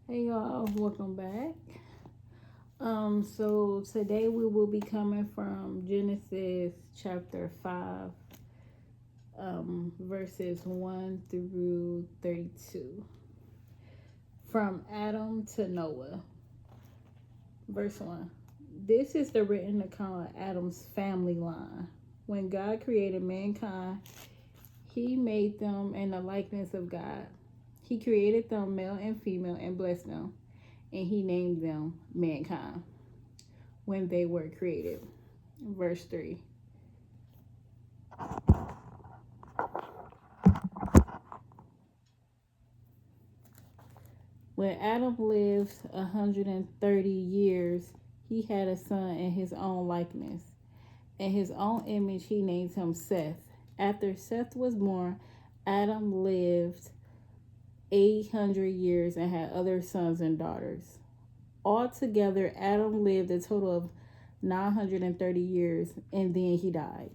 Hey y'all, welcome back. So today we will be coming from Genesis chapter 5, verses 1 through 32. From Adam to Noah. Verse 1. This is the written account of Adam's family line. When God created mankind, he made them in the likeness of God. He created them male and female and blessed them, and he named them mankind when they were created. Verse 3. When Adam lived 130 years, he had a son in his own likeness. In his own image, he named him Seth. After Seth was born, Adam lived 800 years and had other sons and daughters. Altogether, Adam lived a total of 930 years and then he died.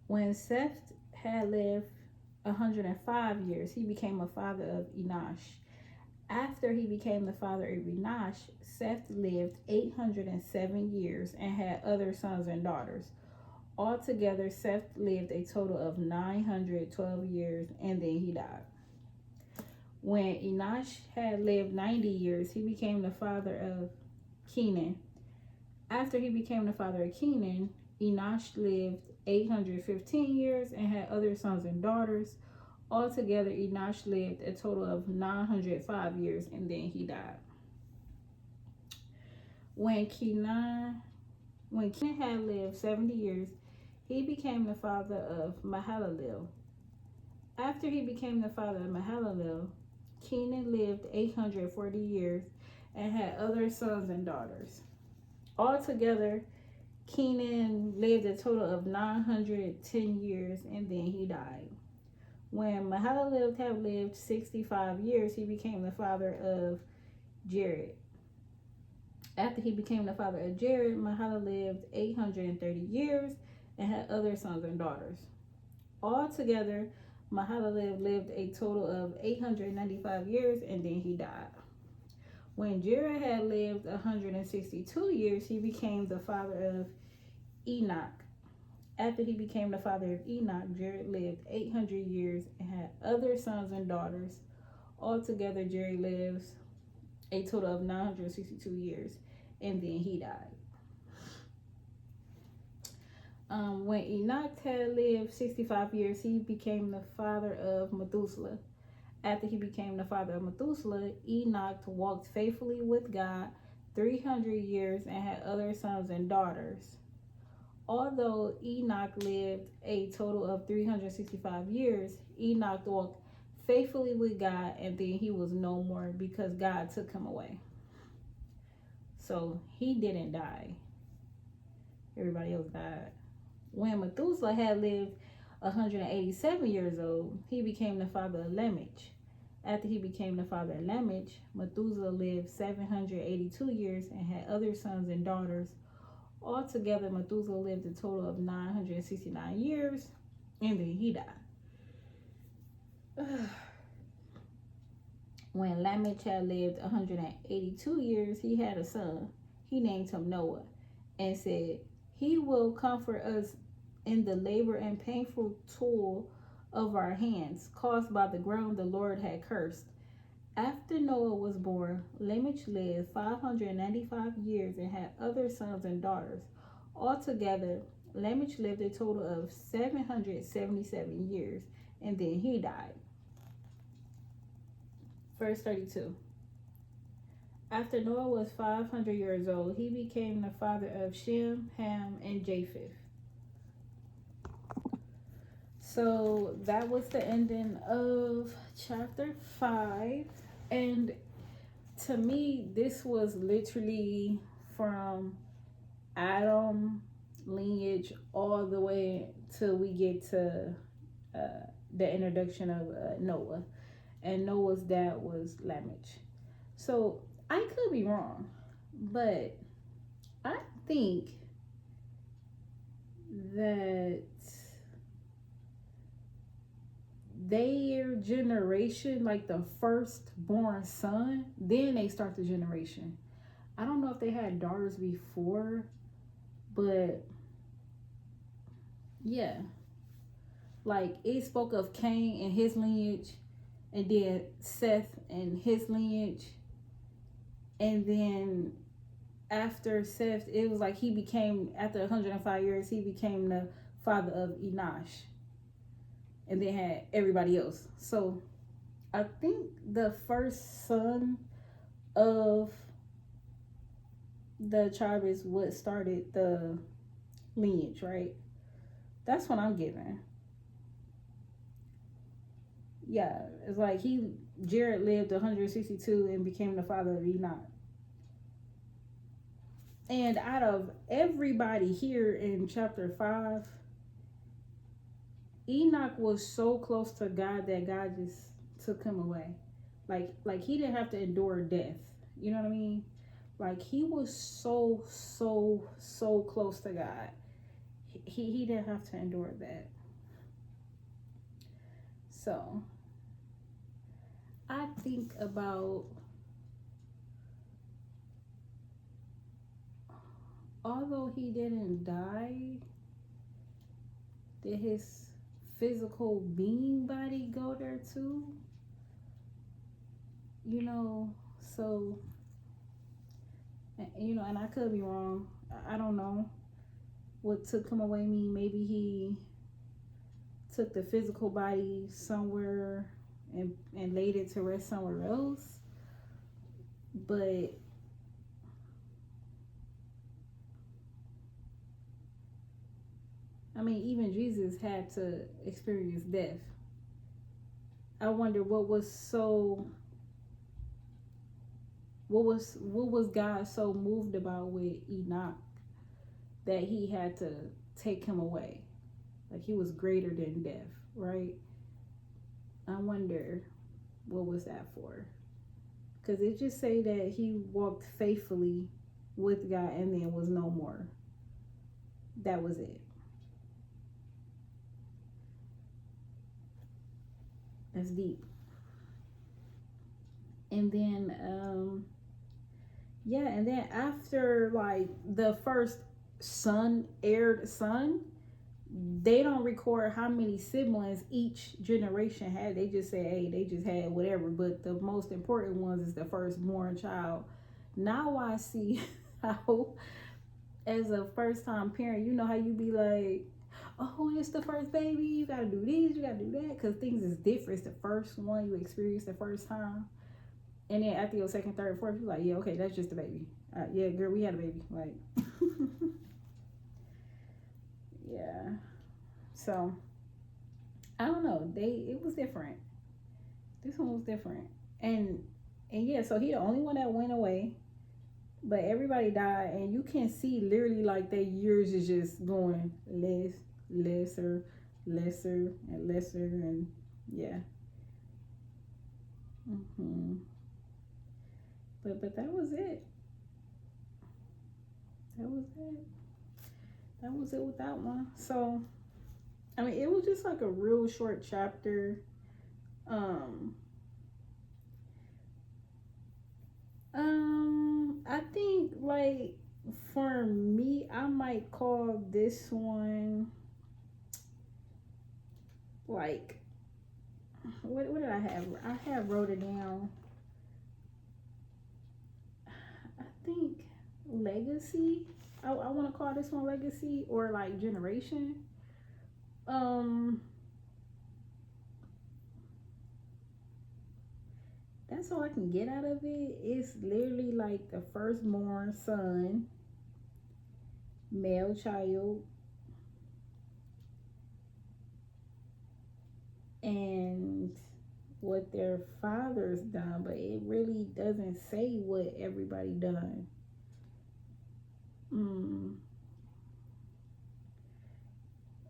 When Seth had lived 105 years, he became a father of Enosh. After he became the father of Enosh, Seth lived 807 years and had other sons and daughters. Altogether, Seth lived a total of 912 years and then he died. When Enosh had lived 90 years, he became the father of Kenan. After he became the father of Kenan, Enosh lived 815 years and had other sons and daughters. Altogether, Enosh lived a total of 905 years and then he died. When Kenan had lived 70 years, he became the father of Mahalalel. After he became the father of Mahalalel, Kenan lived 840 years and had other sons and daughters. Altogether, Kenan lived a total of 910 years and then he died. When Mahalalel had lived 65 years, he became the father of Jared. After he became the father of Jared, Mahalalel lived 830 years and had other sons and daughters. Altogether, Mahalalel lived a total of 895 years and then he died. When Jared had lived 162 years, he became the father of Enoch. After he became the father of Enoch, Jared lived 800 years and had other sons and daughters. Altogether, Jared lives a total of 962 years and then he died. When Enoch had lived 65 years, he became the father of Methuselah. After he became the father of Methuselah, Enoch walked faithfully with God 300 years and had other sons and daughters. Although Enoch lived a total of 365 years, Enoch walked faithfully with God and then he was no more because God took him away. So he didn't die. Everybody else died. When Methuselah had lived 187 years old, he became the father of Lamech. After he became the father of Lamech, Methuselah lived 782 years and had other sons and daughters. Altogether, Methuselah lived a total of 969 years and then he died. When Lamech had lived 182 years, he had a son. He named him Noah and said, "He will comfort us in the labor and painful toil of our hands, caused by the ground the Lord had cursed." After Noah was born, Lamech lived 595 years and had other sons and daughters. Altogether, Lamech lived a total of 777 years and then he died. Verse 32. After Noah was 500 years old, he became the father of Shem, Ham, and Japheth. So that was the ending of chapter 5. And to me, this was literally from Adam lineage all the way till we get to the introduction of Noah. and Noah's dad was Lamech. So I could be wrong, but I think that their generation, like the firstborn son, then they start the generation. I don't know if they had daughters before, but yeah, like it spoke of Cain and his lineage, and then Seth and his lineage, and then after Seth, it was like he became, after 105 years, he became the father of Enosh, and then had everybody else. So I think the first son of the tribe is what started the lineage, right? That's what I'm giving. Yeah, it's like Jared lived 162 and became the father of Enoch. And out of everybody here in chapter 5, Enoch was so close to God that God just took him away. Like he didn't have to endure death. You know what I mean? Like he was so close to God. He didn't have to endure that. So I think about, although he didn't die, did his physical being body go there too? You know, so, you know, and I could be wrong. I don't know what took him away mean. Maybe he took the physical body somewhere and laid it to rest somewhere else. But I mean, even Jesus had to experience death. I wonder what was God so moved about with Enoch that he had to take him away. Like he was greater than death, right? I wonder what was that for? Because it just say that he walked faithfully with God and then was no more. That was it. That's deep. And then yeah, and then after like the first son, they don't record how many siblings each generation had. They just say, hey, they just had whatever. But the most important ones is the firstborn child. Now I see how, as a first time parent, you know how you be like, oh, it's the first baby, you gotta do this, you gotta do that, because things is different. It's the first one you experience the first time. And then after your second, third, fourth, you're like, yeah, okay, that's just a baby. Yeah, girl, we had a baby. Like, yeah. So I don't know. It was different. This one was different. And yeah, so he the only one that went away, but everybody died, and you can see literally like their years is just going lesser, and lesser, and yeah. But that was it. That was it. That was it with that one. So I mean, it was just like a real short chapter. Um, I think like for me, I might call this one like, what did I have? I have wrote it down. I think legacy. I want to call this one legacy, or like generation. Um, that's all I can get out of it. It's literally like the firstborn son, male child, and what their father's done, but it really doesn't say what everybody done.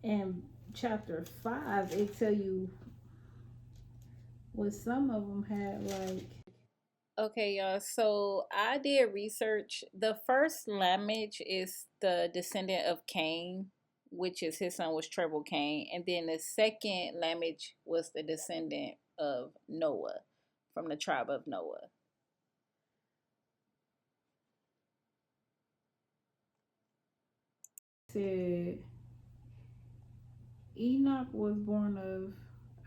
And chapter 5, it tell you Well, some of them had like. Okay, y'all. So I did research. The first Lamech is the descendant of Cain, which is his son was Treble Cain, and then the second Lamech was the descendant of Noah, from the tribe of Noah. Said Enoch was born of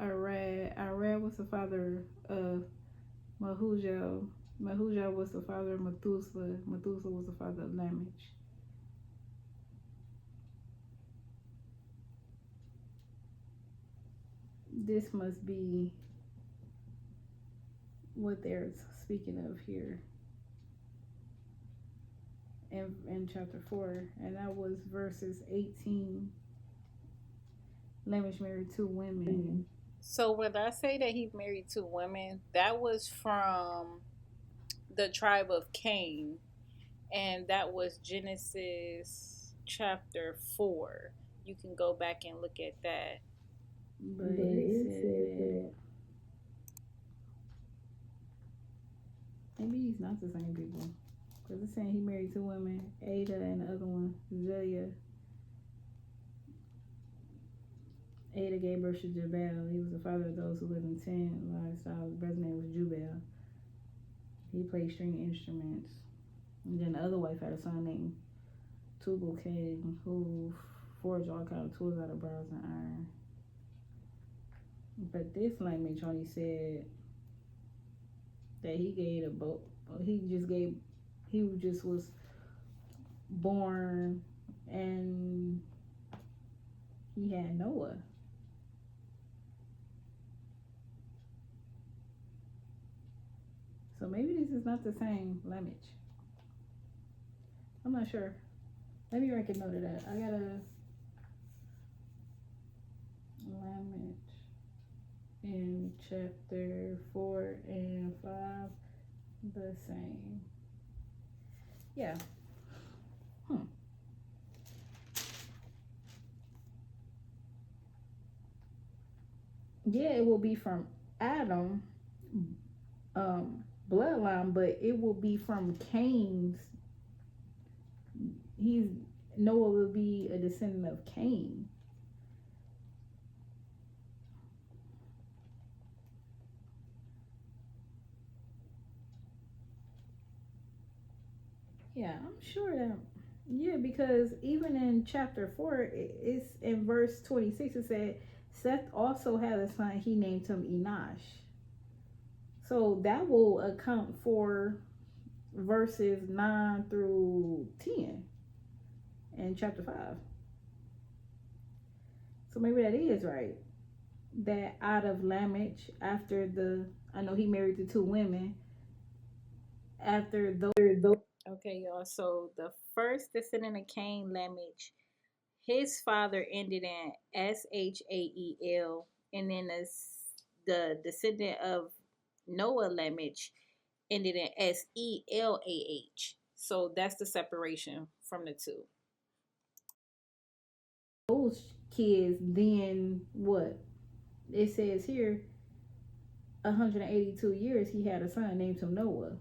Arad. Arad was the father of Mahujael. Mahujael was the father of Methuselah. Methuselah was the father of Lamech. This must be what they're speaking of here in chapter 4, and that was verses 18. Lamech married two women. So when I say that he married two women, that was from the tribe of Cain, and that was Genesis chapter 4. You can go back and look at that. But it said that maybe he's not the same people. Because it's saying he married two women, Ada and the other one, Zelia. Ada gave birth to Jabal. He was the father of those who lived in tent lifestyle. His brother's name was Jubal. He played string instruments. And then the other wife had a son named Tubal Cain, who forged all kind of tools out of bronze and iron. But this language only said that he gave a boat. He just was born and he had Noah. So maybe this is not the same Lamech. I'm not sure. Let me make a note of that. I gotta Lamech in chapter 4 and 5 the same. Yeah. Yeah, it will be from Adam bloodline, but it will be from Cain's. He's Noah will be a descendant of Cain. Yeah, I'm sure that. Yeah, because even in chapter 4, it's in verse 26. It said Seth also had a son. He named him Enosh. So that will account for verses 9 through 10 in chapter 5. So maybe that is right. That out of Lamech, after I know he married the two women. After those, Okay, y'all. So the first descendant of Cain, Lamech, his father ended in Shael, and then the descendant of Noah, Lamech, ended in Selah. So that's the separation from the two. those kids, then what? It says here, 182 years, he had a son named him Noah.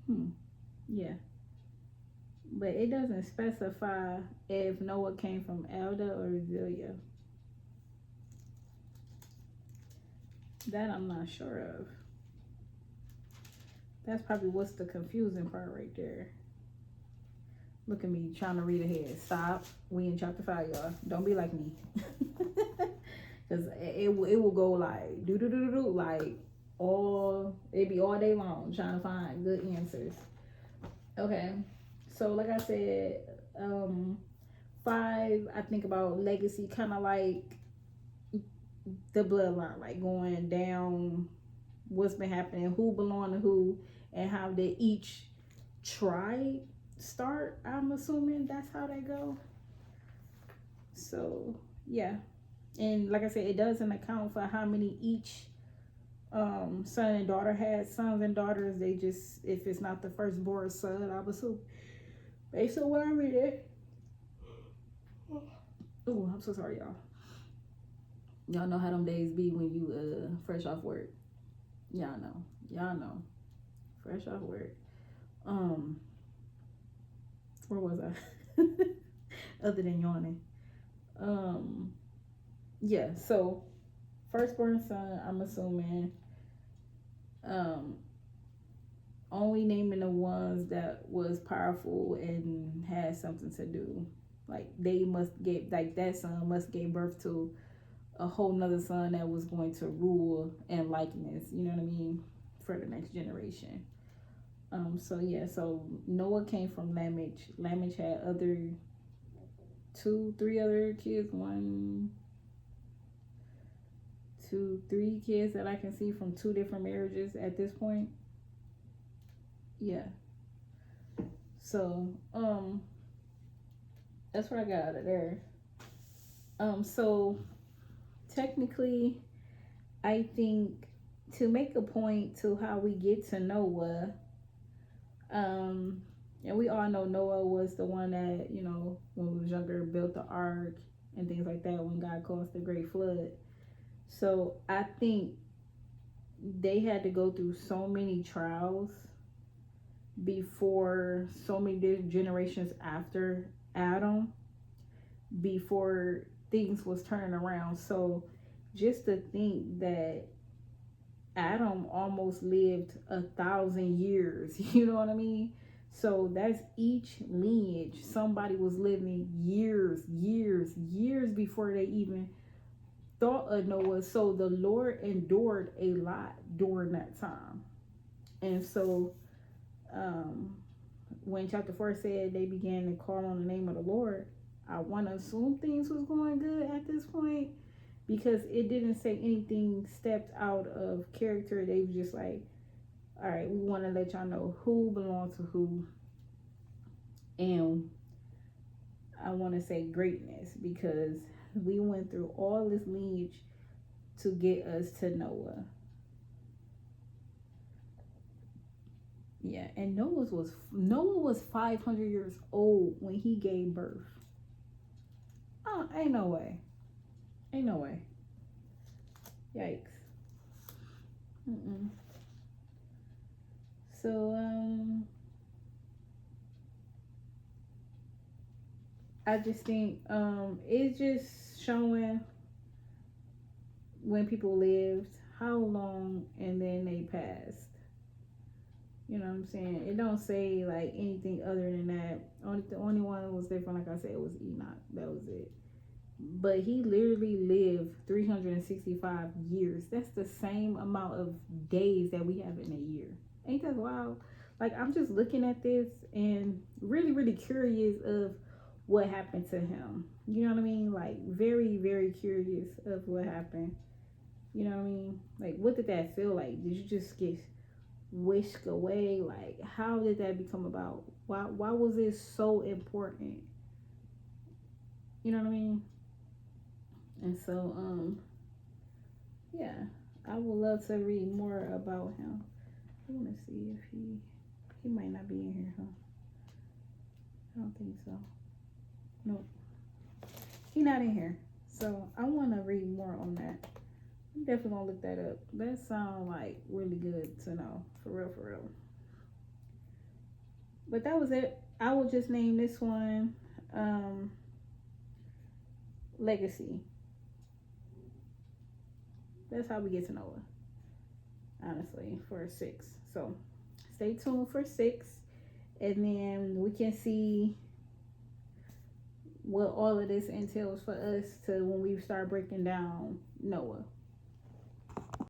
Hmm. Yeah. But it doesn't specify if Noah came from Elda or Zelia. That I'm not sure of. That's probably what's the confusing part right there. Look at me trying to read ahead. Stop. We in chapter 5, y'all. Don't be like me. Because it will go like do do do do do like it be all day long trying to find good answers. Okay. So like I said, 5, I think about legacy kind of like the bloodline, like going down what's been happening, who belong to who, and how did each tribe start. I'm assuming that's how they go. So Yeah. And like I said, it doesn't account for how many each son and daughter had. Sons and daughters, they just, if it's not the firstborn son, I would assume, based on what I read it. Oh, I'm so sorry, y'all. Y'all know how them days be when you fresh off work. Y'all know. Y'all know. Fresh off work. Um, where was I? Other than yawning. Um, yeah, so firstborn son, I'm assuming. Um, only naming the ones that was powerful and had something to do. Like they must get, like that son must give birth to a whole nother son that was going to rule and likeness, you know what I mean, for the next generation. So yeah, so Noah came from Lamech. Lamech had other two, three other kids, one, two, three kids that I can see from two different marriages at this point. Yeah. So, that's what I got out of there. So technically, I think to make a point to how we get to Noah, um, and we all know Noah was the one that, you know, when we was younger, built the ark and things like that when God caused the great flood. So I think they had to go through so many trials before, so many generations after Adam, before things was turning around. So just to think that Adam almost lived 1,000 years, you know what I mean? So that's each lineage. Somebody was living years, years, years before they even thought of Noah. So the Lord endured a lot during that time. And so um, when chapter 4 said they began to call on the name of the Lord, I want to assume things was going good at this point because it didn't say anything stepped out of character. They were just like, all right, we want to let y'all know who belongs to who. And I want to say greatness because we went through all this lineage to get us to Noah. Yeah, and Noah was 500 years old when he gave birth. Oh, ain't no way. Ain't no way. Yikes. Mm-mm. So I just think it's just showing when people lived, how long, and then they passed. You know what I'm saying? It don't say like anything other than that. The only one that was different, like I said, was Enoch. That was it. But he literally lived 365 years. That's the same amount of days that we have in a year. Ain't that wild? Like I'm just looking at this and really, really curious of what happened to him. You know what I mean? Like very, very curious of what happened. You know what I mean? Like what did that feel like? Did you just get whisked away? Like how did that become about? Why was it so important? You know what I mean? And so yeah, I would love to read more about him. I want to see if he might not be in here, huh? I don't think so. Nope, he not in here. So I want to read more on that. I'm definitely gonna look that up. That sounds like really good to know, for real, for real. But that was it. I will just name this one Legacy. That's how we get to Noah, honestly, for 6. So stay tuned for 6, and then we can see what all of this entails for us to when we start breaking down Noah.